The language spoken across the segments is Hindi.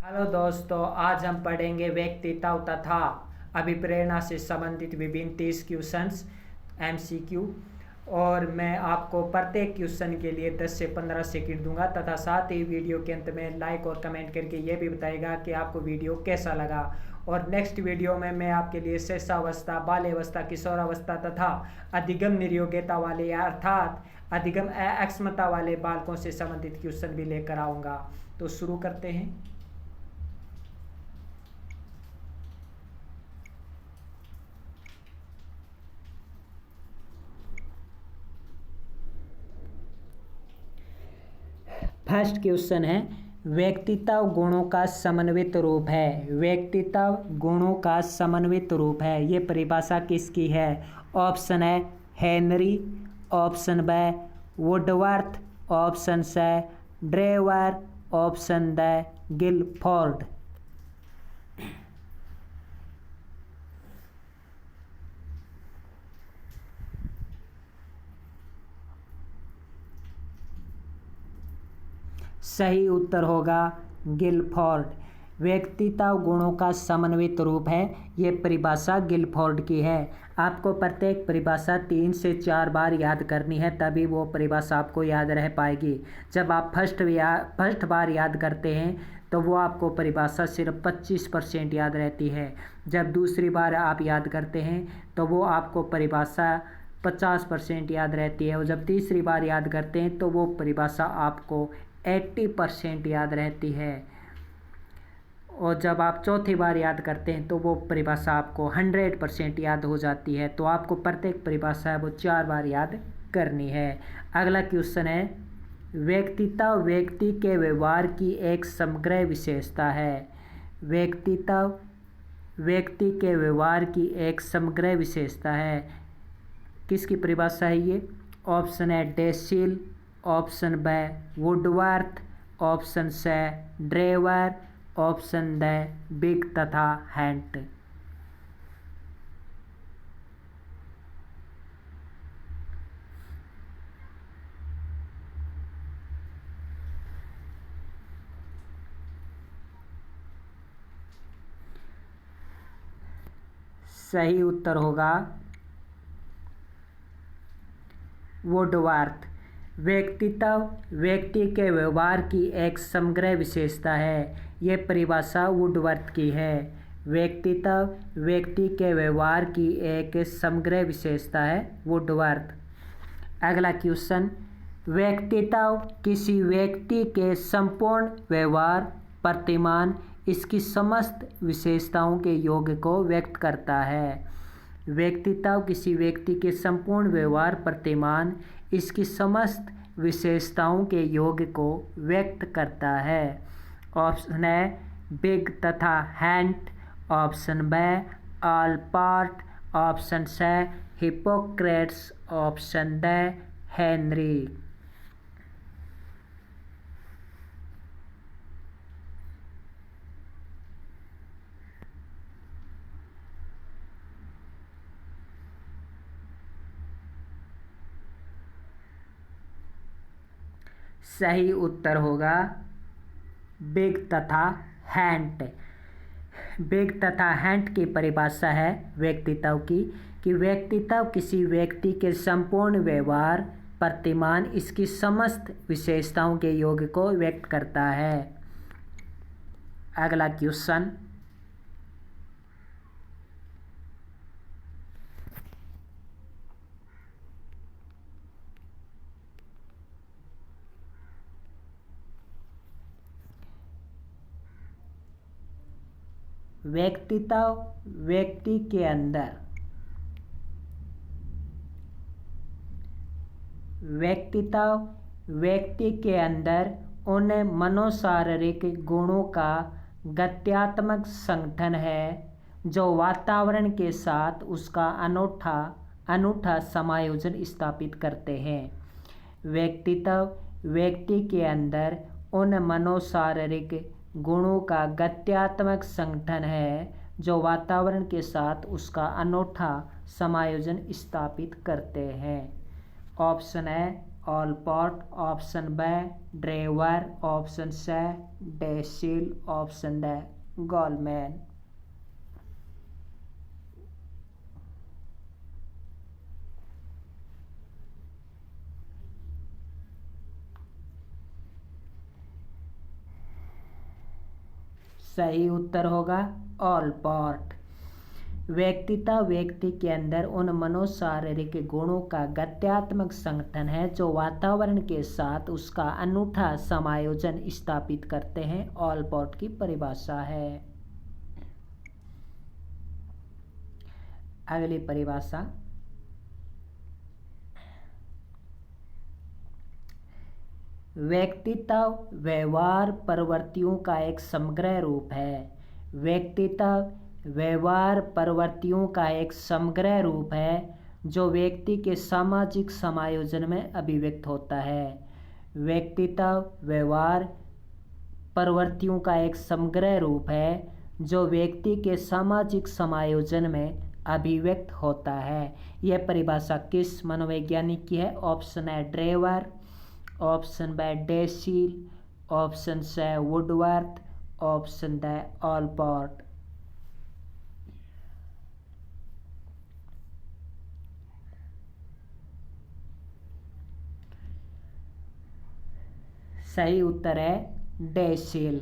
हेलो दोस्तों, आज हम पढ़ेंगे व्यक्तित्व तथा अभिप्रेरणा से संबंधित विभिन्न 30 क्वेश्चंस एमसीक्यू। और मैं आपको प्रत्येक क्वेश्चन के लिए 10 से 15 सेकंड दूंगा तथा साथ ही वीडियो के अंत में लाइक और कमेंट करके ये भी बताएगा कि आपको वीडियो कैसा लगा। और नेक्स्ट वीडियो में मैं आपके लिए शिशुअवस्था, बाल्यावस्था, किशोरावस्था तथा अधिगम निर्योग्यता वाले अर्थात अधिगम अक्षमता वाले बालकों से संबंधित क्वेश्चन भी लेकर आऊँगा। तो शुरू करते हैं। फर्स्ट क्वेश्चन है, व्यक्तित्व गुणों का समन्वित रूप है। व्यक्तित्व गुणों का समन्वित रूप है, ये परिभाषा किसकी है? Option A Henry, option B Woodworth, option C Drever, option D Guilford. सही उत्तर होगा गिलफोर्ड। व्यक्तित्व गुणों का समन्वित रूप है, ये परिभाषा गिलफोर्ड की है। आपको प्रत्येक परिभाषा 3 से 4 बार याद करनी है, तभी वो परिभाषा आपको याद रह पाएगी। जब आप फर्स्ट बार याद करते हैं तो वो आपको परिभाषा सिर्फ 25% याद रहती है। जब दूसरी बार आप याद करते हैं तो वो आपको परिभाषा 50% याद रहती है, और जब तीसरी बार याद करते हैं तो वो परिभाषा आपको 80% याद रहती है, और जब आप चौथी बार याद करते हैं तो वो परिभाषा आपको 100% याद हो जाती है। तो आपको प्रत्येक परिभाषा है वो 4 बार याद करनी है। अगला क्वेश्चन है, व्यक्तित्व व्यक्ति के व्यवहार की एक समग्र विशेषता है। व्यक्तित्व व्यक्ति के व्यवहार की एक समग्र विशेषता है, किसकी परिभाषा है ये? ऑप्शन है Dashiell, option B Woodworth, option C Drever, option D Bigge तथा हैंट। सही उत्तर होगा वुडवर्थ। व्यक्तित्व व्यक्ति के व्यवहार की एक समग्र विशेषता है, ये परिभाषा वुडवर्थ की है। व्यक्तित्व व्यक्ति के व्यवहार की एक समग्र विशेषता है, वुडवर्थ। अगला क्वेश्चन, व्यक्तित्व किसी व्यक्ति के संपूर्ण व्यवहार, प्रतिमान, इसकी समस्त विशेषताओं के योग को व्यक्त करता है। व्यक्तित्व किसी व्यक्ति के संपूर्ण व्यवहार, प्रतिमान, इसकी समस्त विशेषताओं के योग को व्यक्त करता है। ऑप्शन है बिग तथा Hunt, option B Allport, option C Hippocrates, option D Henry. सही उत्तर होगा बिग तथा हैंट। बिग तथा हैंट की परिभाषा है व्यक्तित्व की कि व्यक्तित्व किसी व्यक्ति के संपूर्ण व्यवहार, प्रतिमान, इसकी समस्त विशेषताओं के योग को व्यक्त करता है। अगला क्वेश्चन, व्यक्तित्व व्यक्ति के अंदर उन मनोशारीरिक गुणों का गत्यात्मक संगठन है जो वातावरण के साथ उसका अनूठा समायोजन स्थापित करते हैं। व्यक्तित्व व्यक्ति के अंदर उन मनोशारीरिक गुणों का गत्यात्मक संगठन है जो वातावरण के साथ उसका अनूठा समायोजन स्थापित करते हैं। ऑप्शन है Allport, option B driver, option C Dashiell, option D Goleman. सही उत्तर होगा ऑलपॉट। व्यक्तिता व्यक्ति के अंदर उन मनोशारीरिक गुणों का गत्यात्मक संगठन है जो वातावरण के साथ उसका अनूठा समायोजन स्थापित करते हैं। ऑलपॉट की परिभाषा है। अगली परिभाषा, व्यक्तिता व्यवहार प्रवृत्तियों का एक समग्र रूप है। व्यक्तिता व्यवहार प्रवृत्तियों का एक समग्र रूप है जो व्यक्ति के सामाजिक समायोजन में अभिव्यक्त होता है। व्यक्तिता व्यवहार प्रवृत्तियों का एक समग्र रूप है जो व्यक्ति के सामाजिक समायोजन में अभिव्यक्त होता है। यह परिभाषा किस मनोवैज्ञानिक की है? ऑप्शन है Drever, option B Dashiell, option C Woodworth, option D Allport. सही उत्तर है डैशिल।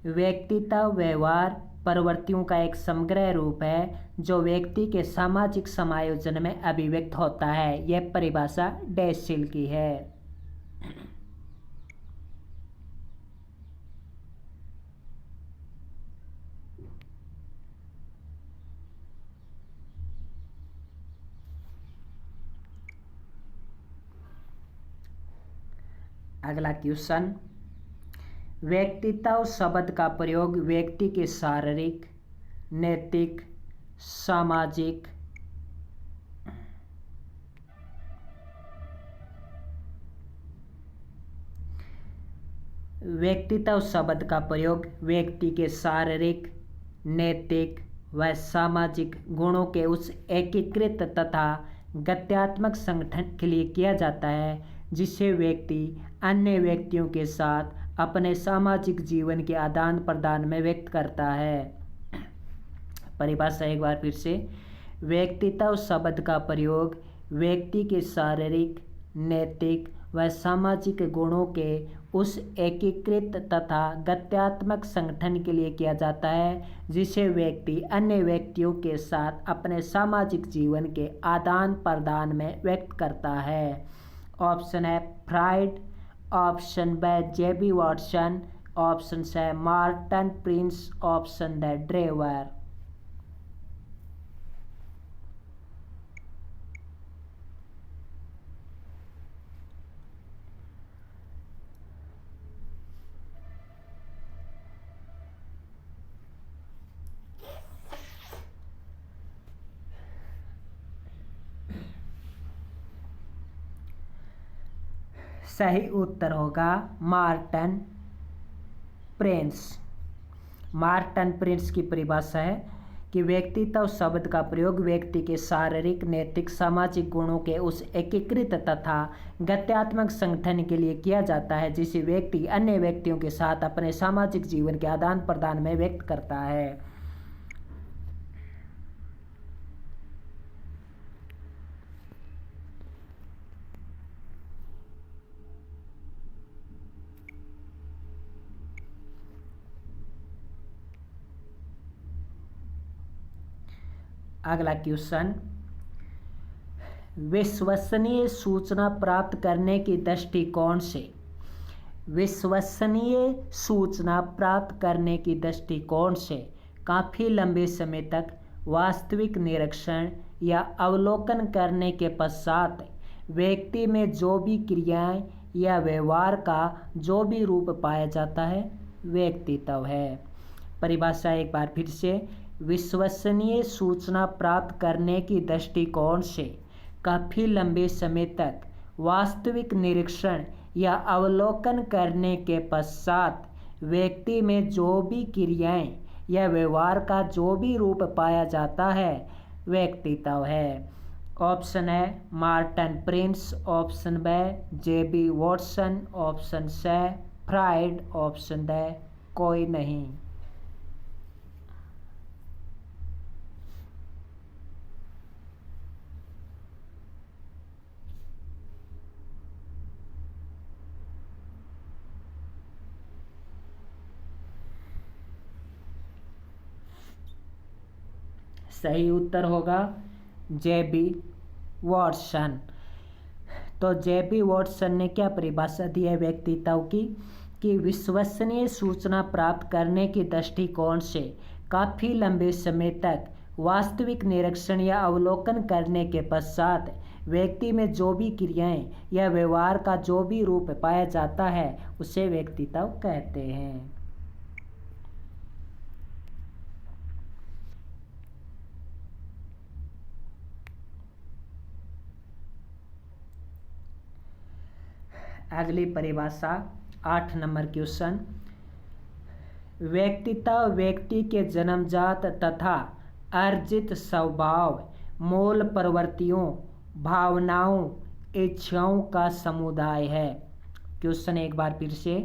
व्यक्तिता व्यवहार प्रवृत्तियों का एक समग्र रूप है जो व्यक्ति के सामाजिक समायोजन में अभिव्यक्त होता है। यह परिभाषा डैशिल की है। अगला क्वेश्चन, व्यक्तिता शब्द का प्रयोग व्यक्ति के शारीरिक, नैतिक, सामाजिक, व्यक्तित्व शब्द का प्रयोग व्यक्ति के शारीरिक, नैतिक व सामाजिक गुणों के उस एकीकृत तथा गत्यात्मक संगठन के लिए किया जाता है जिसे व्यक्ति अन्य व्यक्तियों के साथ अपने सामाजिक जीवन के आदान प्रदान में व्यक्त करता है। परिभाषा एक बार फिर से, व्यक्तित्व शब्द का प्रयोग व्यक्ति के शारीरिक, नैतिक व सामाजिक गुणों के उस एकीकृत तथा गत्यात्मक संगठन के लिए किया जाता है जिसे व्यक्ति अन्य व्यक्तियों के साथ अपने सामाजिक जीवन के आदान प्रदान में व्यक्त करता है। ऑप्शन है Freud, option B JB Watson, option C Morton Prince, option D Drever. सही उत्तर होगा मार्टन प्रिंस। मार्टन प्रिंस की परिभाषा है कि व्यक्तित्व शब्द का प्रयोग व्यक्ति के शारीरिक, नैतिक, सामाजिक गुणों के उस एकीकृत तथा गत्यात्मक संगठन के लिए किया जाता है जिसे व्यक्ति अन्य व्यक्तियों के साथ अपने सामाजिक जीवन के आदान प्रदान में व्यक्त करता है। अगला क्वेश्चन, विश्वसनीय सूचना प्राप्त करने के दृष्टिकोण से, विश्वसनीय सूचना प्राप्त करने की दृष्टिकोण से काफ़ी लंबे समय तक वास्तविक निरीक्षण या अवलोकन करने के पश्चात व्यक्ति में जो भी क्रियाएं या व्यवहार का जो भी रूप पाया जाता है व्यक्तित्व है। परिभाषा एक बार फिर से, विश्वसनीय सूचना प्राप्त करने की दृष्टिकोण से काफ़ी लंबे समय तक वास्तविक निरीक्षण या अवलोकन करने के पश्चात व्यक्ति में जो भी क्रियाएं या व्यवहार का जो भी रूप पाया जाता है व्यक्तित्व है। ऑप्शन है Martin Prince, option B JB Watson, option C Freud, option D कोई नहीं। सही उत्तर होगा जेबी वॉटसन। तो जेबी वॉटसन ने क्या परिभाषा दी है व्यक्तित्व की कि विश्वसनीय सूचना प्राप्त करने के दृष्टिकोण से काफ़ी लंबे समय तक वास्तविक निरीक्षण या अवलोकन करने के पश्चात व्यक्ति में जो भी क्रियाएं या व्यवहार का जो भी रूप पाया जाता है उसे व्यक्तित्व कहते हैं। अगली परिभाषा 8 नंबर क्वेश्चन। व्यक्तित्व व्यक्ति के जन्मजात तथा अर्जित स्वभाव, मूल प्रवृत्तियों, भावनाओं, इच्छाओं का समुदाय है। क्वेश्चन एक बार फिर से।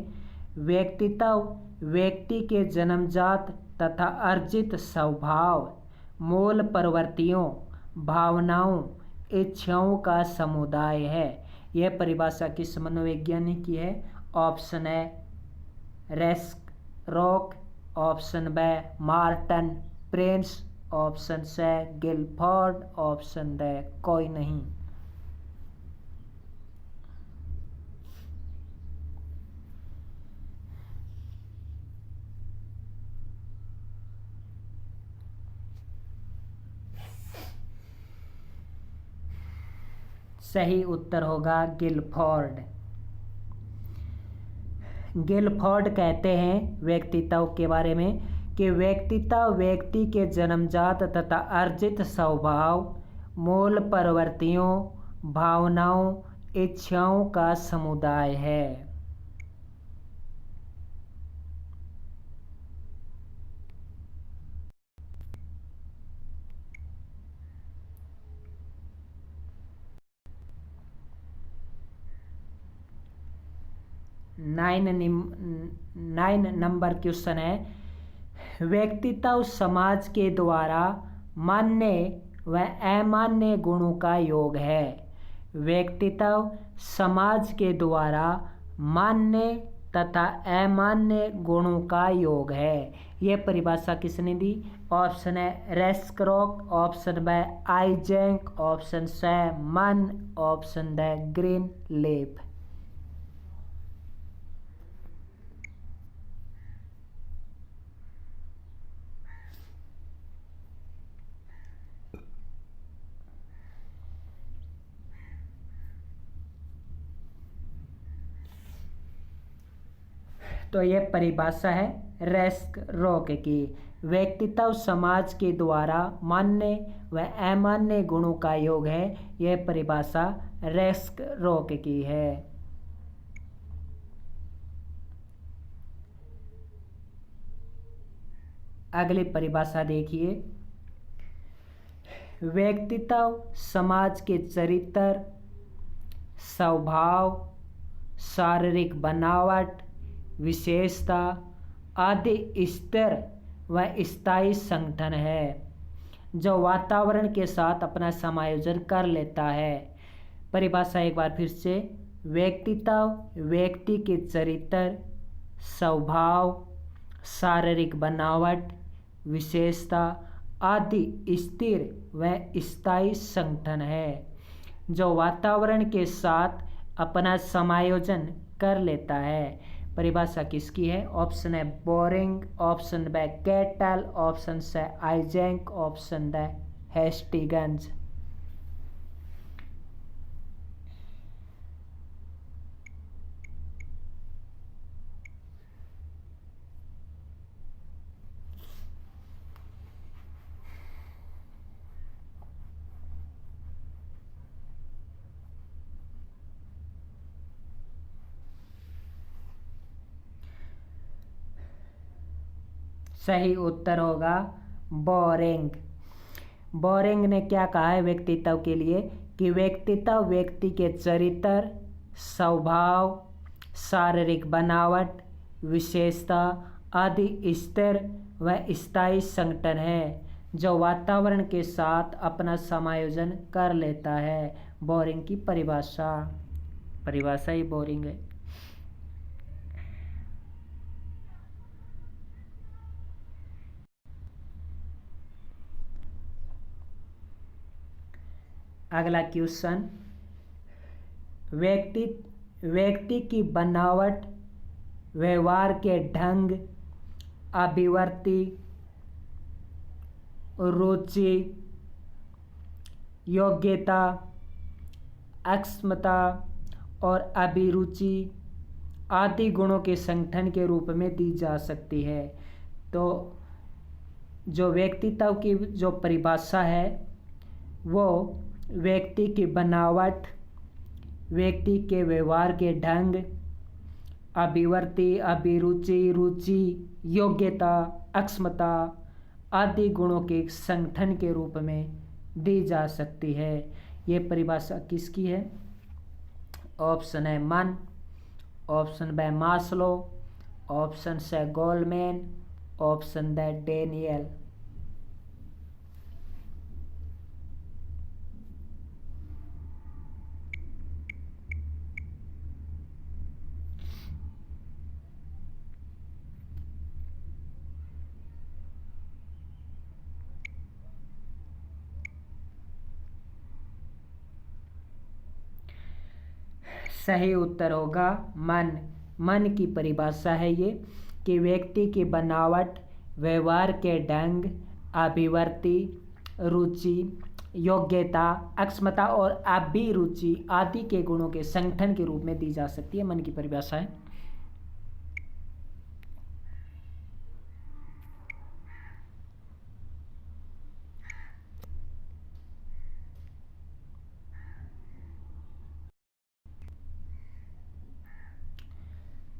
व्यक्तित्व व्यक्ति के जन्मजात तथा अर्जित स्वभाव, मूल प्रवृत्तियों, भावनाओं, इच्छाओं का समुदाय है। यह परिभाषा किस मनोवैज्ञानिक की है? Option A Rock, option B Martin Prince, option C Guilford, option D कोई नहीं। सही उत्तर होगा गिलफोर्ड। गिलफोर्ड कहते हैं व्यक्तित्व के बारे में कि व्यक्तित्व व्यक्ति के जन्मजात तथा अर्जित स्वभाव, मूल प्रवृत्तियों, भावनाओं, इच्छाओं का समुदाय है। 9 नंबर क्वेश्चन है। व्यक्तित्व समाज के द्वारा मान्य व अमान्य गुणों का योग है। व्यक्तित्व समाज के द्वारा मान्य तथा अमान्य गुणों का योग है। यह परिभाषा किसने दी? ऑप्शन है रेस्क्रॉक, option B Isaac, option C Mann, option D green leaf. तो यह परिभाषा है रेस्क्रॉक की। व्यक्तित्व समाज के द्वारा मान्य व अमान्य गुणों का योग है। यह परिभाषा रेस्क्रॉक की है। अगली परिभाषा देखिए। व्यक्तित्व समाज के चरित्र, स्वभाव, शारीरिक बनावट, विशेषता आदि स्थिर व स्थायी संगठन है जो वातावरण के साथ अपना समायोजन कर लेता है। परिभाषा एक बार फिर से। व्यक्तित्व व्यक्ति के चरित्र, स्वभाव, शारीरिक बनावट, विशेषता आदि स्थिर व स्थायी संगठन है जो वातावरण के साथ अपना समायोजन कर लेता है। परिभाषा किसकी है? ऑप्शन है boring, option B Cattell, option C Isaac, option D Hastings. सही उत्तर होगा बोरिंग। बोरिंग ने क्या कहा है व्यक्तित्व के लिए कि व्यक्तित्व व्यक्ति के चरित्र, स्वभाव, शारीरिक बनावट, विशेषता आदि स्थिर व स्थायी संगठन है जो वातावरण के साथ अपना समायोजन कर लेता है। बोरिंग की परिभाषा ही बोरिंग है। अगला क्वेश्चन, व्यक्ति की बनावट, व्यवहार के ढंग, अभिव्यक्ति, रुचि, योग्यता, अक्षमता और अभिरुचि आदि गुणों के संगठन के रूप में दी जा सकती है। तो जो व्यक्तित्व की जो परिभाषा है वो व्यक्ति की बनावट, व्यक्ति के व्यवहार के ढंग, अभिव्यक्ति, अभिरुचि, रुचि, योग्यता, अक्षमता आदि गुणों के संगठन के रूप में दी जा सकती है। ये परिभाषा किसकी है? Option A Munn, option B Maslow, option C Goleman, option D Daniel. सही उत्तर होगा मन। मन की परिभाषा है ये कि व्यक्ति की बनावट, व्यवहार के ढंग, अभिव्यक्ति, रुचि, योग्यता, अक्षमता और अभिरुचि आदि के गुणों के संगठन के रूप में दी जा सकती है। मन की परिभाषा है।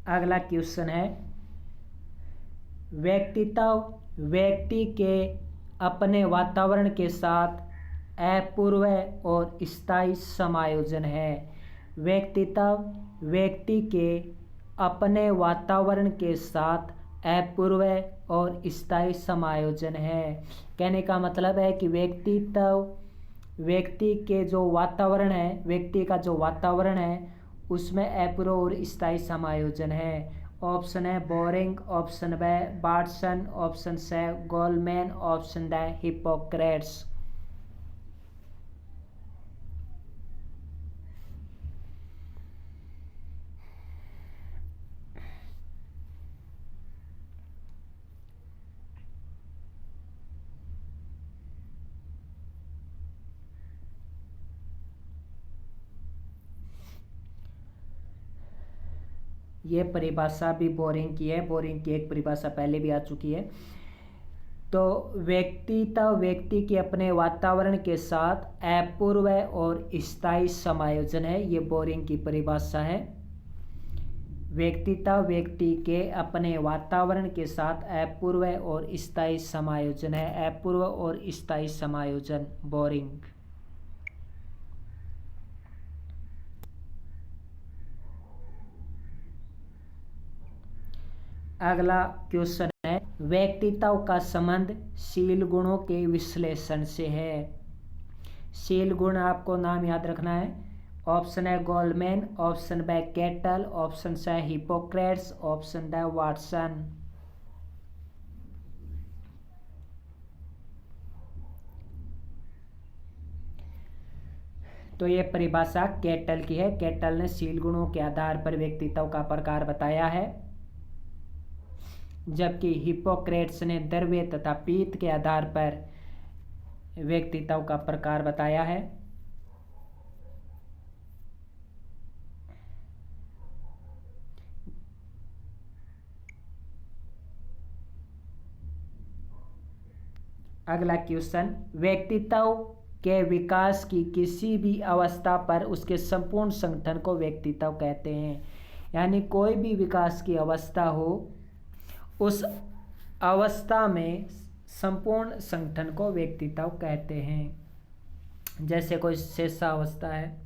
अगला क्वेश्चन है, व्यक्तित्व व्यक्ति के अपने वातावरण के साथ अपूर्व और स्थायी समायोजन है। व्यक्तित्व व्यक्ति के अपने वातावरण के साथ अपूर्व और स्थायी समायोजन है। कहने का मतलब है कि व्यक्तित्व व्यक्ति के जो वातावरण है, व्यक्ति का जो वातावरण है उसमें अपूर्व और स्थायी समायोजन है। ऑप्शन है बोरिंग, ऑप्शन बी बार्टसन, option C Goleman, option D Hippocrates. ये परिभाषा भी बोरिंग की है। बोरिंग की एक परिभाषा पहले भी आ चुकी है। तो व्यक्तित्व व्यक्ति के अपने वातावरण के साथ अपूर्व और स्थायी समायोजन है। ये बोरिंग की परिभाषा है। व्यक्तित्व व्यक्ति के अपने वातावरण के साथ अपूर्व और स्थायी समायोजन है। अपूर्व और स्थायी समायोजन बोरिंग। अगला क्वेश्चन है, व्यक्तित्व का संबंध शील गुणों के विश्लेषण से है। शील गुण आपको नाम याद रखना है। Option A Goleman, option B Cattell, option C Hippocrates, option D Watson. तो ये परिभाषा कैटल की है। कैटल ने शील गुणों के आधार पर व्यक्तित्व का प्रकार बताया है, जबकि हिप्पोक्रेट्स ने द्रव्य तथा पीत के आधार पर व्यक्तित्व का प्रकार बताया है। अगला क्वेश्चन, व्यक्तित्व के विकास की किसी भी अवस्था पर उसके संपूर्ण संगठन को व्यक्तित्व कहते हैं। यानी कोई भी विकास की अवस्था हो, उस अवस्था में संपूर्ण संगठन को व्यक्तित्व कहते हैं। जैसे कोई शिशुअवस्था है,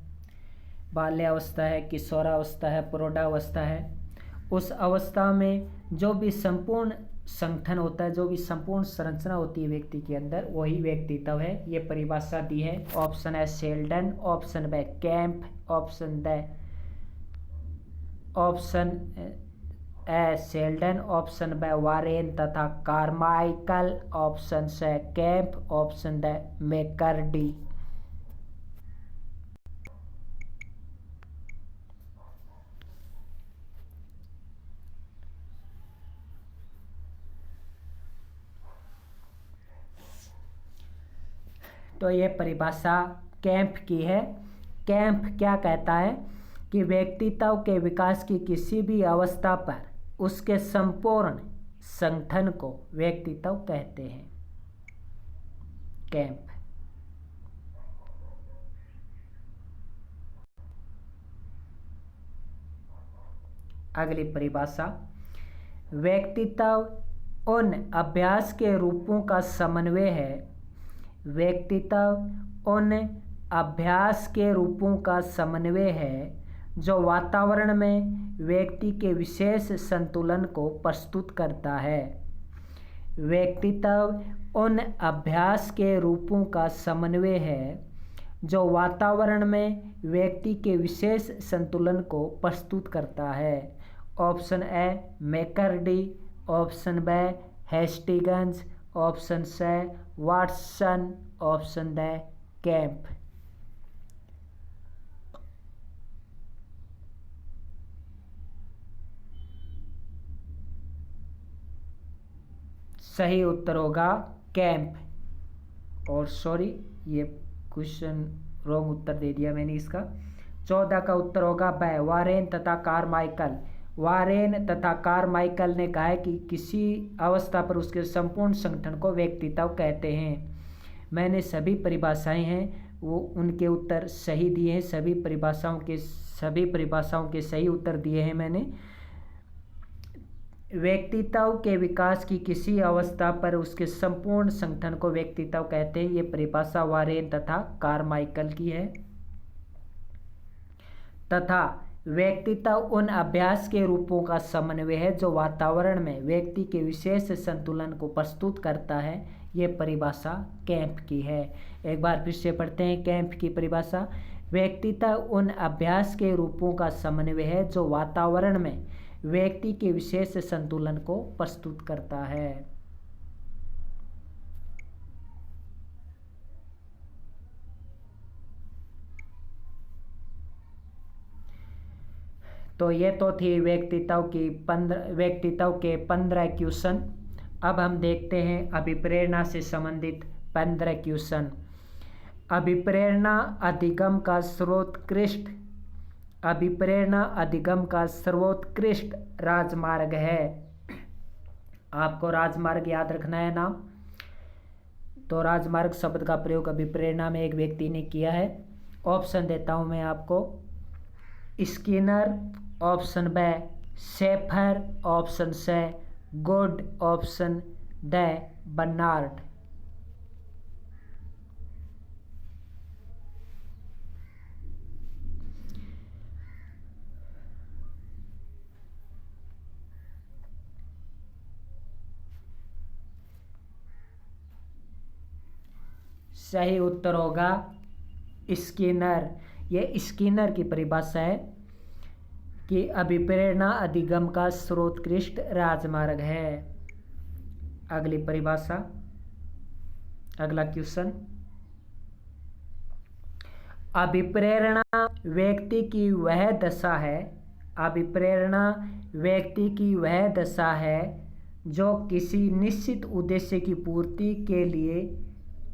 बाल्यावस्था है, किशोरावस्था है, प्रौढ़ावस्था है, उस अवस्था में जो भी संपूर्ण संगठन होता है, जो भी संपूर्ण संरचना होती है व्यक्ति के अंदर, वही व्यक्तित्व है। ये परिभाषा दी है। Option A Sheldon, option B Kemp, option A Sheldon, option B Warren तथा Carmichael, option C Kemp, option D McCurdy. तो ये परिभाषा कैंप की है। कैंप क्या कहता है कि व्यक्तित्व के विकास की किसी भी अवस्था पर उसके संपूर्ण संगठन को व्यक्तित्व कहते हैं। कैंप। अगली परिभाषा, व्यक्तित्व उन अभ्यास के रूपों का समन्वय है। व्यक्तित्व उन अभ्यास के रूपों का समन्वय है जो वातावरण में व्यक्ति के विशेष संतुलन को प्रस्तुत करता है। व्यक्तित्व उन अभ्यास के रूपों का समन्वय है जो वातावरण में व्यक्ति के विशेष संतुलन को प्रस्तुत करता है। Option A McCurdy, option B Hastings, option C Watson, option D Camp. सही उत्तर होगा कैंप। और सॉरी, ये क्वेश्चन रॉन्ग उत्तर दे दिया मैंने इसका। 14 का उत्तर होगा बी वारेन तथा कारमाइकल। वारेन तथा कारमाइकल ने कहा है कि किसी अवस्था पर उसके संपूर्ण संगठन को व्यक्तित्व कहते हैं। मैंने सभी परिभाषाएं हैं वो उनके उत्तर सही दिए हैं। सभी परिभाषाओं के सही उत्तर दिए हैं मैंने। व्यक्तित्व के विकास की किसी अवस्था पर उसके संपूर्ण संगठन को व्यक्तित्व कहते हैं। ये परिभाषा वारेन तथा कारमाइकल की है। तथा व्यक्तित्व उन अभ्यास के रूपों का समन्वय है जो वातावरण में व्यक्ति के विशेष संतुलन को प्रस्तुत करता है। ये परिभाषा कैंप की है। एक बार फिर से पढ़ते हैं कैंप की परिभाषा। व्यक्तित्व उन अभ्यास के रूपों का समन्वय है जो वातावरण में व्यक्ति के विशेष संतुलन को प्रस्तुत करता है। तो ये तो थी व्यक्तित्व के 15 क्वेश्चन। अब हम देखते हैं अभिप्रेरणा से संबंधित 15 क्वेश्चन। अभिप्रेरणा अधिगम का सर्वोत्कृष्ट राजमार्ग है। आपको राजमार्ग याद रखना है नाम। तो राजमार्ग शब्द का प्रयोग अभिप्रेरणा में एक व्यक्ति ने किया है। ऑप्शन देता हूं मैं आपको। Skinner, option B Shaffer, option C Good, option D Bernard. सही उत्तर होगा स्किनर। ये स्किनर की परिभाषा है कि अभिप्रेरणा अधिगम का सर्वोत्कृष्ट राजमार्ग है। अगली परिभाषा, अगला क्वेश्चन। अभिप्रेरणा व्यक्ति की वह दशा है जो किसी निश्चित उद्देश्य की पूर्ति के लिए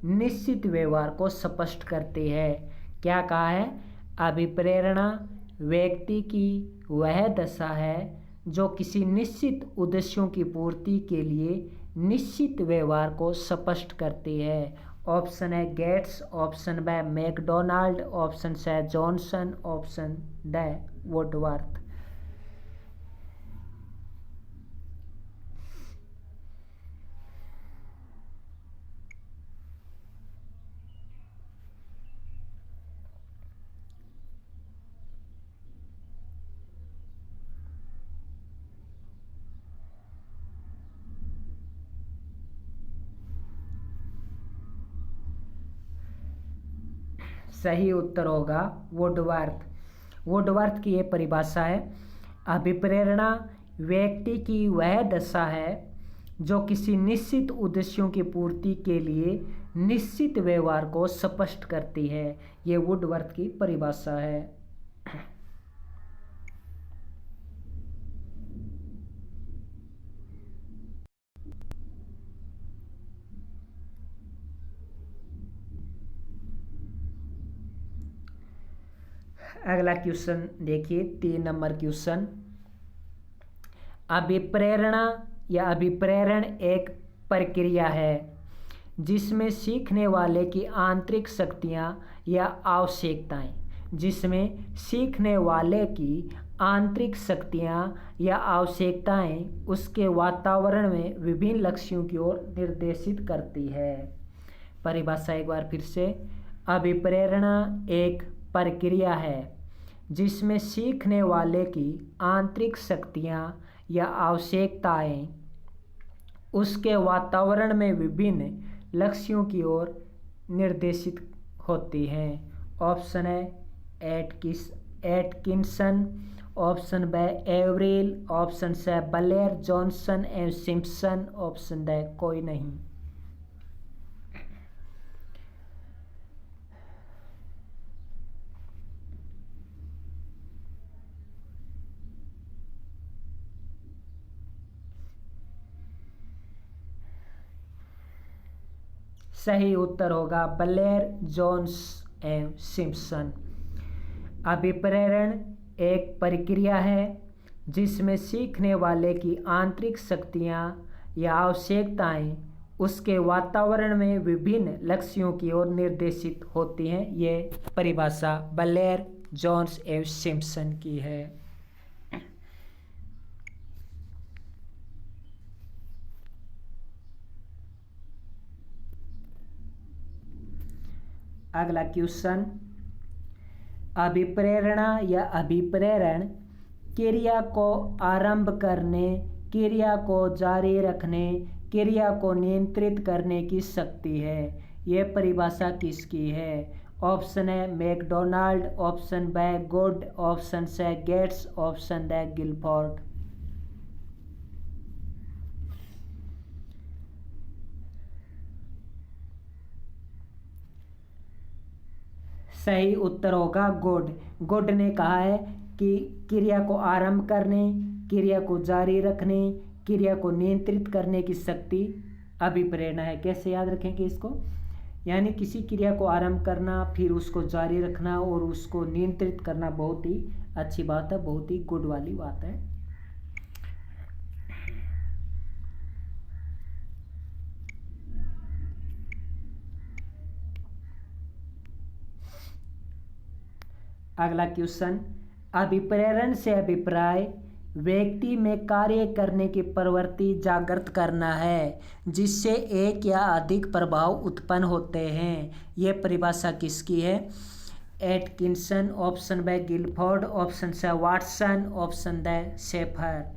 निश्चित व्यवहार को स्पष्ट करती है। क्या कहा है? अभिप्रेरणा व्यक्ति की वह दशा है जो किसी निश्चित उद्देश्यों की पूर्ति के लिए निश्चित व्यवहार को स्पष्ट करती है। Option A Gates, option B McDonald, option C Johnson, option D Woodworth. सही उत्तर होगा वुडवर्थ। वुडवर्थ की ये परिभाषा है, अभिप्रेरणा व्यक्ति की वह दशा है जो किसी निश्चित उद्देश्यों की पूर्ति के लिए निश्चित व्यवहार को स्पष्ट करती है। ये वुडवर्थ की परिभाषा है। अगला क्वेश्चन देखिए, 3 नंबर क्वेश्चन। अभिप्रेरणा या अभिप्रेरण एक प्रक्रिया है जिसमें सीखने वाले की आंतरिक शक्तियाँ या आवश्यकताएं जिसमें सीखने वाले की आंतरिक शक्तियाँ या आवश्यकताएं उसके वातावरण में विभिन्न लक्ष्यों की ओर निर्देशित करती है। परिभाषा एक बार फिर से, अभिप्रेरणा एक प्रक्रिया है जिसमें सीखने वाले की आंतरिक शक्तियाँ या आवश्यकताएं उसके वातावरण में विभिन्न लक्ष्यों की ओर निर्देशित होती हैं। ऑप्शन है एटकिंसन, ऑप्शन ब एवरेल, ऑप्शन से बलेर, जॉनसन एंड सिम्पसन, ऑप्शन ड कोई नहीं। सही उत्तर होगा बलेर, जोन्स एवं सिम्पसन। अभिप्रेरण एक प्रक्रिया है जिसमें सीखने वाले की आंतरिक शक्तियाँ या आवश्यकताएं उसके वातावरण में विभिन्न लक्ष्यों की ओर निर्देशित होती हैं। ये परिभाषा बलेर, जोन्स एवं सिम्पसन की है। अगला क्वेश्चन, अभिप्रेरणा या अभिप्रेरण क्रिया को आरंभ करने, क्रिया को जारी रखने, क्रिया को नियंत्रित करने की शक्ति है। यह परिभाषा किसकी है? Option A McDonald, option B Good, option C Gates, option D Guilford. सही उत्तर होगा गुड। गुड ने कहा है कि क्रिया को आरंभ करने, क्रिया को जारी रखने, क्रिया को नियंत्रित करने की शक्ति अभिप्रेरणा है। कैसे याद रखेंगे इसको? यानी किसी क्रिया को आरंभ करना, फिर उसको जारी रखना और उसको नियंत्रित करना बहुत ही अच्छी बात है, बहुत ही गुड वाली बात है। अगला क्वेश्चन, अभिप्रेरण से अभिप्राय व्यक्ति में कार्य करने की प्रवृत्ति जागृत करना है जिससे एक या अधिक प्रभाव उत्पन्न होते हैं। यह परिभाषा किसकी है? Atkinson, option B Guilford, option C Watson, option D Shaffer.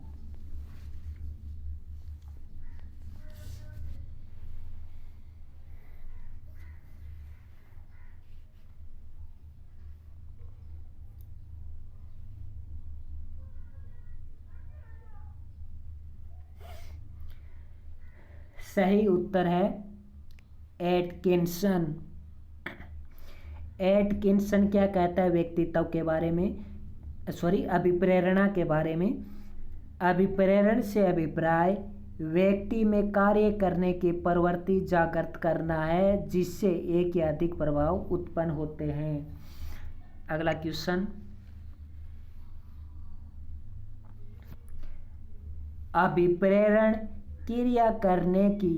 सही उत्तर है एटकिंसन। एटकिंसन क्या कहता है व्यक्तित्व के बारे में, अभिप्रेरणा के बारे में? अभिप्रेरण से अभिप्राय व्यक्ति में कार्य करने की प्रवृत्ति जागृत करना है जिससे एक या अधिक प्रभाव उत्पन्न होते हैं। अगला क्वेश्चन, अभिप्रेरण क्रिया करने की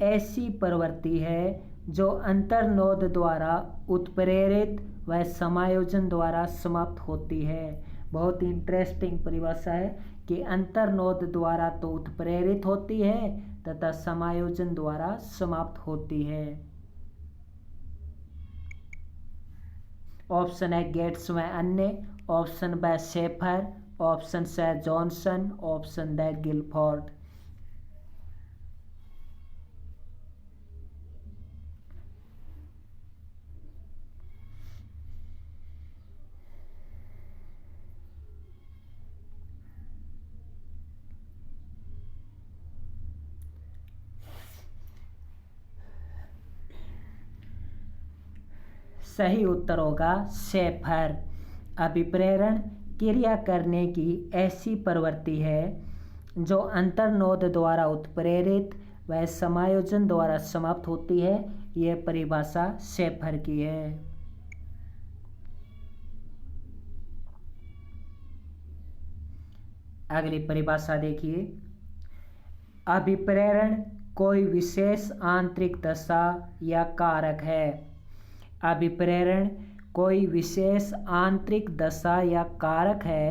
ऐसी प्रवृत्ति है जो अंतर्नोद द्वारा उत्प्रेरित व समायोजन द्वारा समाप्त होती है। बहुत इंटरेस्टिंग परिभाषा है कि अंतर्नोद द्वारा तो उत्प्रेरित होती है तथा समायोजन द्वारा समाप्त होती है। ऑप्शन है गेट्स व अन्य, ऑप्शन बी शेफर, ऑप्शन से जॉनसन, ऑप्शन डी गिलफोर्ड। सही उत्तर होगा सेफर। अभिप्रेरण क्रिया करने की ऐसी प्रवृत्ति है जो अंतर्नोद द्वारा उत्प्रेरित व समायोजन द्वारा समाप्त होती है। यह परिभाषा सेफर की है। अगली परिभाषा देखिए। अभिप्रेरण कोई विशेष आंतरिक दशा या कारक है। अभिप्रेरण कोई विशेष आंतरिक दशा या कारक है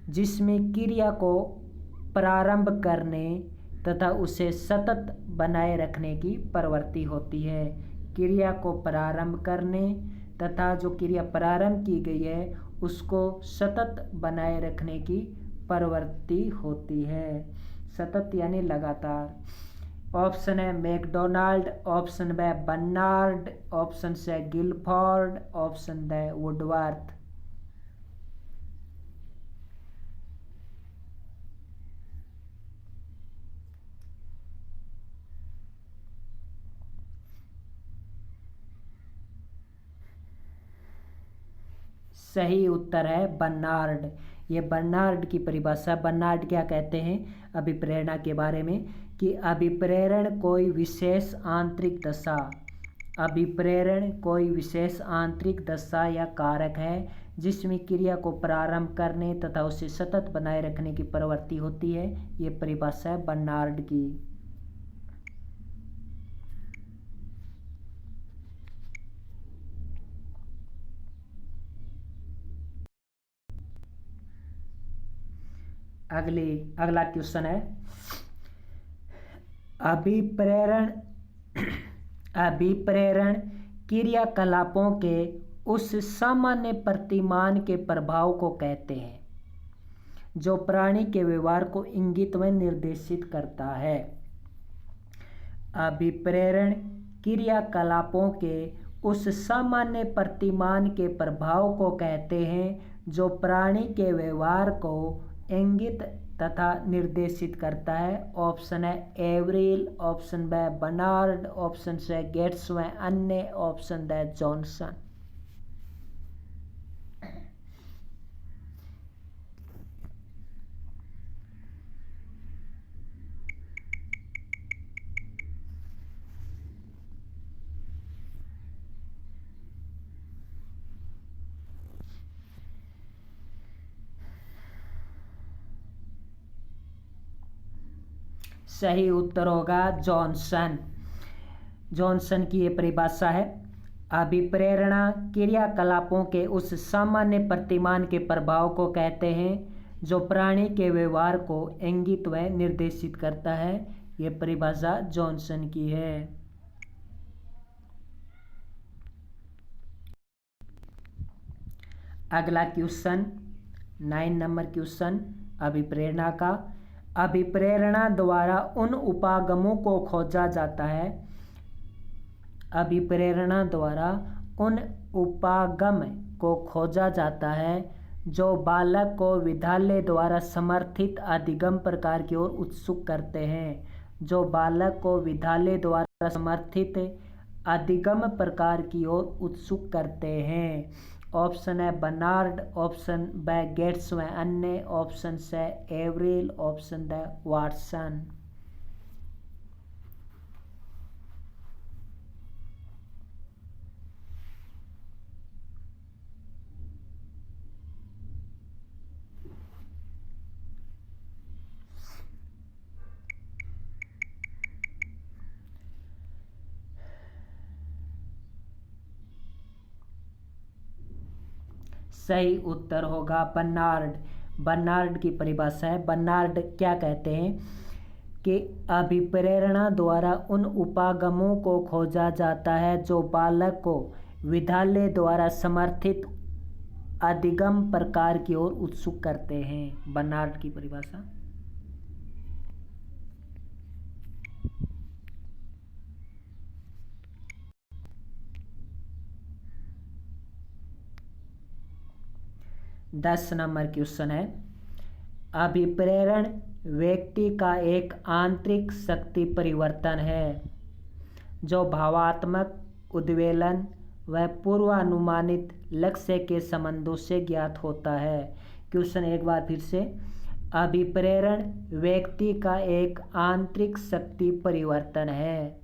जिसमें क्रिया को प्रारंभ करने तथा उसे सतत बनाए रखने की प्रवृत्ति होती है। क्रिया को प्रारंभ करने तथा जो क्रिया प्रारंभ की गई है उसको सतत बनाए रखने की प्रवृत्ति होती है। सतत यानी लगातार। ऑप्शन है मैकडोनाल्ड, ऑप्शन ब बर्नार्ड, ऑप्शन से गिलफोर्ड, ऑप्शन द वुडवर्थ। सही उत्तर है बर्नार्ड। ये बर्नार्ड की परिभाषा। बर्नार्ड क्या कहते हैं अभिप्रेरणा के बारे में कि अभिप्रेरण कोई विशेष आंतरिक दशा, अभिप्रेरण कोई विशेष आंतरिक दशा या कारक है जिसमें क्रिया को प्रारंभ करने तथा उसे सतत बनाए रखने की प्रवृत्ति होती है। ये परिभाषा है बर्नार्ड की। अगला क्वेश्चन है अभिप्रेरण क्रियाकलापों के उस सामान्य प्रतिमान के प्रभाव को कहते हैं जो प्राणी के व्यवहार को इंगित व निर्देशित करता है। अभिप्रेरण क्रियाकलापों के उस सामान्य प्रतिमान के प्रभाव को कहते हैं जो प्राणी के व्यवहार को इंगित तथा निर्देशित करता है। ऑप्शन है एवरिल, ऑप्शन ब बर्नार्ड, ऑप्शन से गेट्स व अन्य, ऑप्शन द जॉनसन। सही उत्तर होगा जॉनसन। जॉनसन की ये परिभाषा है। अभिप्रेरणा क्रियाकलापों के उस सामान्य प्रतिमान के प्रभाव को कहते हैं जो प्राणी के व्यवहार को इंगित व निर्देशित करता है। ये परिभाषा जॉनसन की है। अगला क्वेश्चन 9 नंबर क्वेश्चन अभिप्रेरणा का। अभिप्रेरणा द्वारा उन उपागमों को खोजा जाता है। अभिप्रेरणा द्वारा उन उपागम को खोजा जाता है जो बालक को विद्यालय द्वारा समर्थित अधिगम प्रकार की ओर उत्सुक करते हैं। जो बालक को विद्यालय द्वारा समर्थित अधिगम प्रकार की ओर उत्सुक करते हैं। ऑप्शन है बर्नार्ड, ऑप्शन ब गेट्स व अन्य, ऑप्शन से एवरिल, ऑप्शन द वाटसन। सही उत्तर होगा बर्नार्ड। बर्नार्ड की परिभाषा है। बर्नार्ड क्या कहते हैं कि अभिप्रेरणा द्वारा उन उपागमों को खोजा जाता है जो बालक को विद्यालय द्वारा समर्थित अधिगम प्रकार की ओर उत्सुक करते हैं। बर्नार्ड की परिभाषा। दस नंबर क्वेश्चन है अभिप्रेरण व्यक्ति का एक आंतरिक शक्ति परिवर्तन है जो भावात्मक उद्वेलन वह पूर्वानुमानित लक्ष्य के संबंधों से ज्ञात होता है। क्वेश्चन एक बार फिर से, अभिप्रेरण व्यक्ति का एक आंतरिक शक्ति परिवर्तन है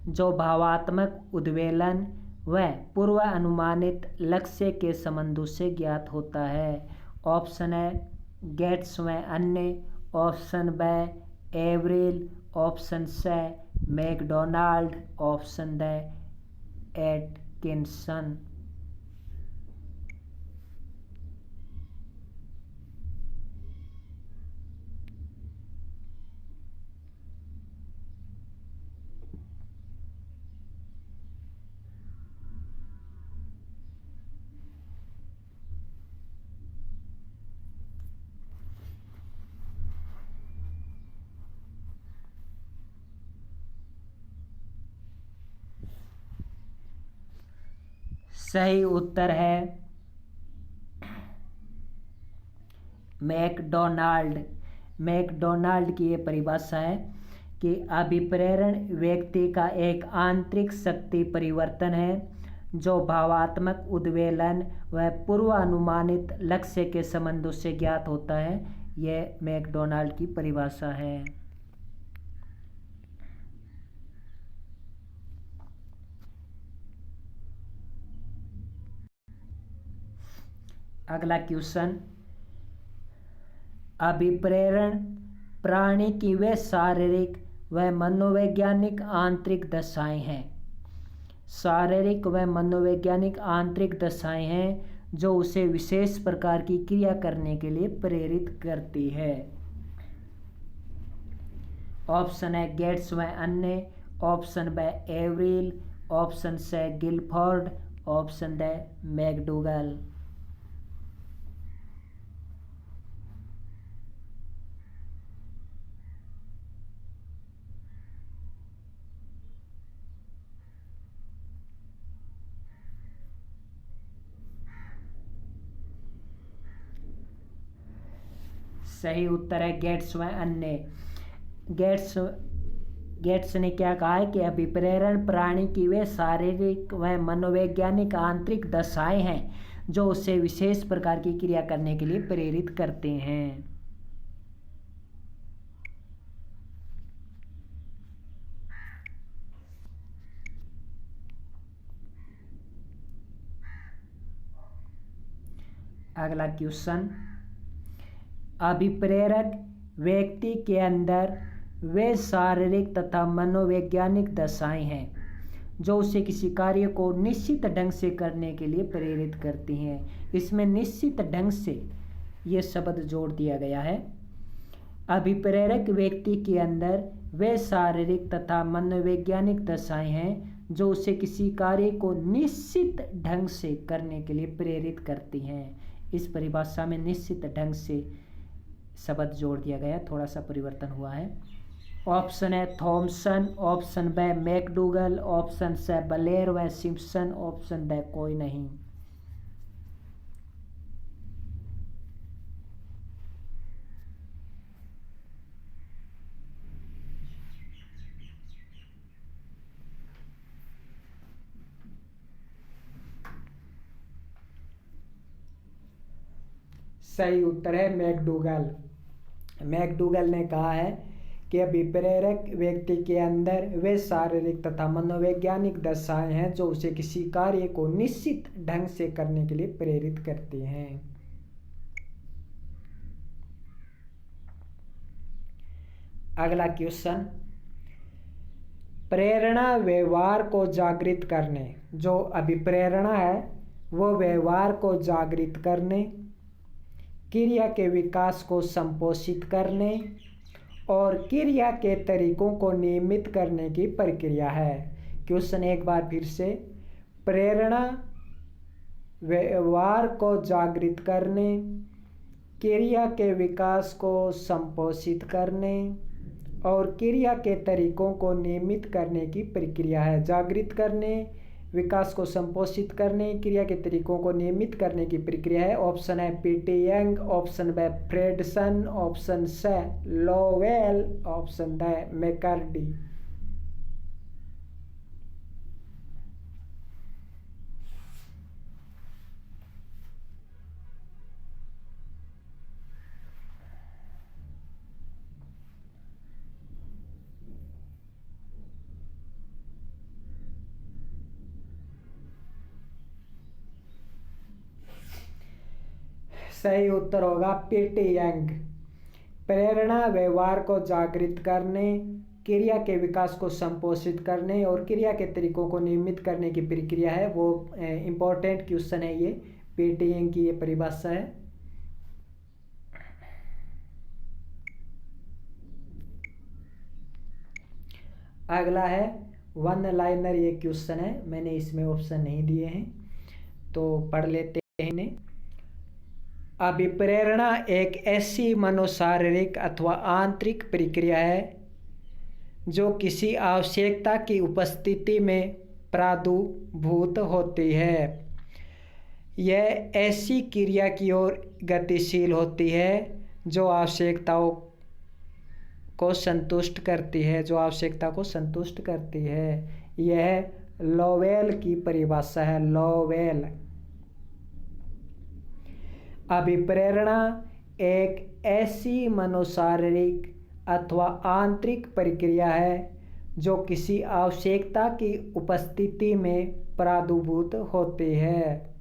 जो भावात्मक उद्वेलन व पूर्व अनुमानित लक्ष्य के संबंधों से ज्ञात होता है। ऑप्शन है गेट्स व अन्य, ऑप्शन ब Averill, option C McDonald, option ड एटकिंसन। सही उत्तर है मैकडोनाल्ड। मैकडोनाल्ड की ये परिभाषा है कि अभिप्रेरण व्यक्ति का एक आंतरिक शक्ति परिवर्तन है जो भावात्मक उद्वेलन व पूर्वानुमानित लक्ष्य के संबंधों से ज्ञात होता है। यह मैकडोनाल्ड की परिभाषा है। अगला क्वेश्चन, अभिप्रेरण प्राणी की वे शारीरिक व मनोवैज्ञानिक आंतरिक दशाएं हैं। शारीरिक व मनोवैज्ञानिक आंतरिक दशाएं हैं जो उसे विशेष प्रकार की क्रिया करने के लिए प्रेरित करती है। ऑप्शन है गेट्स व अन्य, ऑप्शन ब Averill, option C Guilford, option ड मैकडूगल। सही उत्तर है गेट्स व अन्य। गेट्स ने क्या कहा है कि अभिप्रेरण प्राणी की वे शारीरिक व मनोवैज्ञानिक आंतरिक दशाएं हैं जो उसे विशेष प्रकार की क्रिया करने के लिए प्रेरित करते हैं। अगला क्वेश्चन, अभिप्रेरक व्यक्ति के अंदर वे शारीरिक तथा मनोवैज्ञानिक दशाएं हैं जो उसे किसी कार्य को निश्चित ढंग से करने के लिए प्रेरित करती हैं। इसमें निश्चित ढंग से ये शब्द जोड़ दिया गया है। अभिप्रेरक व्यक्ति के अंदर वे शारीरिक तथा मनोवैज्ञानिक दशाएं हैं जो उसे किसी कार्य को निश्चित ढंग से करने के लिए प्रेरित करती हैं। इस परिभाषा में निश्चित ढंग से शब्द जोड़ दिया गया, थोड़ा सा परिवर्तन हुआ है। ऑप्शन है थॉमसन, ऑप्शन ब मैकडूगल, ऑप्शन सी बलेर व सिम्पसन, ऑप्शन ड कोई नहीं। सही उत्तर है मैकडूगल। मैकडूगल ने कहा है कि अभिप्रेरक व्यक्ति के अंदर वे शारीरिक तथा मनोवैज्ञानिक दशाएं हैं जो उसे किसी कार्य को निश्चित ढंग से करने के लिए प्रेरित करती हैं। अगला क्वेश्चन, प्रेरणा व्यवहार को जागृत करने, जो अभिप्रेरणा है वो व्यवहार को जागृत करने, क्रिया के विकास को संपोषित करने और क्रिया के तरीकों को नियमित करने की प्रक्रिया है। क्वेश्चन एक बार फिर से, प्रेरणा व्यवहार को जागृत करने, क्रिया के विकास को संपोषित करने और क्रिया के तरीकों को नियमित करने की प्रक्रिया है। जागृत करने, विकास को संपोषित करने, क्रिया के तरीकों को नियमित करने की प्रक्रिया है। ऑप्शन है पीटी यंग, ऑप्शन ब फ्रेडसन, ऑप्शन सी लोवेल, ऑप्शन ड मैकर्डी। सही उत्तर होगा पीटी यंग। प्रेरणा व्यवहार को जागृत करने, क्रिया के विकास को संपोषित करने और क्रिया के तरीकों को नियमित करने की प्रक्रिया है। वो इम्पोर्टेंट क्वेश्चन है ये, पीटी यंग की ये परिभाषा है। अगला है वन लाइनर, ये क्वेश्चन है, मैंने इसमें ऑप्शन नहीं दिए हैं तो पढ़ लेते हैं इन्हें। अभिप्रेरणा एक ऐसी मनोशारीरिक अथवा आंतरिक प्रक्रिया है जो किसी आवश्यकता की उपस्थिति में प्रादुर्भूत होती है। यह ऐसी क्रिया की ओर गतिशील होती है जो आवश्यकताओं को संतुष्ट करती है, जो आवश्यकता को संतुष्ट करती है। यह लोवेल की परिभाषा है, लोवेल। अभिप्रेरणा एक ऐसी मनोशारीरिक अथवा आंतरिक प्रक्रिया है जो किसी आवश्यकता की उपस्थिति में प्रादुर्भूत होती है।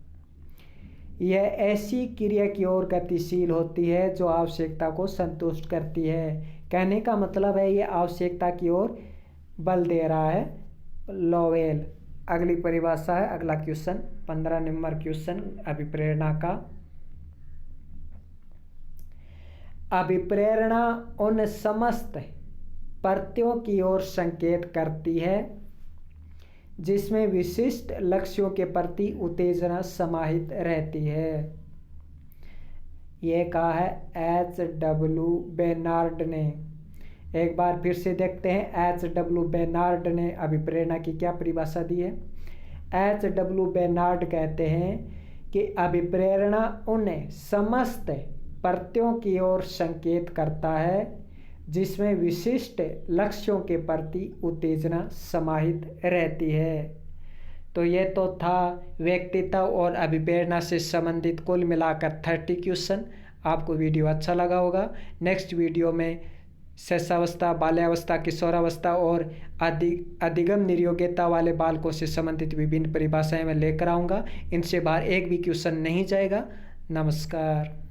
यह ऐसी क्रिया की ओर गतिशील होती है जो आवश्यकता को संतुष्ट करती है। कहने का मतलब है ये आवश्यकता की ओर बल दे रहा है, लोवेल। अगली परिभाषा है, अगला क्वेश्चन 15 नंबर क्वेश्चन अभिप्रेरणा का। अभिप्रेरणा उन समस्त प्रत्ययों की ओर संकेत करती है जिसमें विशिष्ट लक्ष्यों के प्रति उत्तेजना समाहित रहती है। यह कहा है H.W. बेनार्ड ने। एक बार फिर से देखते हैं H.W. बेनार्ड ने अभिप्रेरणा की क्या परिभाषा दी है। H.W. बेनार्ड कहते हैं कि अभिप्रेरणा उन समस्त प्रत्ययों की ओर संकेत करता है जिसमें विशिष्ट लक्ष्यों के प्रति उत्तेजना समाहित रहती है। तो ये तो था व्यक्तित्व और अभिप्रेरणा से संबंधित कुल मिलाकर 30 क्वेश्चन। आपको वीडियो अच्छा लगा होगा। नेक्स्ट वीडियो में शिशावस्था, बाल्यावस्था, किशोरावस्था और अधिगम निर्योग्यता वाले बालकों से संबंधित विभिन्न परिभाषाएं मैं लेकर आऊँगा। इनसे बाहर एक भी क्वेश्चन नहीं जाएगा। नमस्कार।